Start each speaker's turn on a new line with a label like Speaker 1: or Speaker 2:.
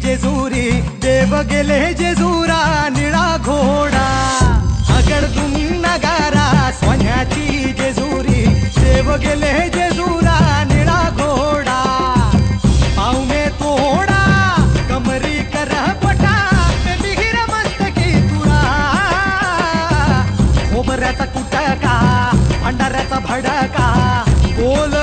Speaker 1: जेजुरी देव गेले जेजुरा निळा घोडा आगडतून नगारा सोन्याची जेजुरी देव गेले जेजुरा निळा घोडा पाव में तोडा कमरी कर पटा मिहिर मस्तकी तुरा खोबऱ्याचा कुटका भंडाऱ्याचा भडका बोल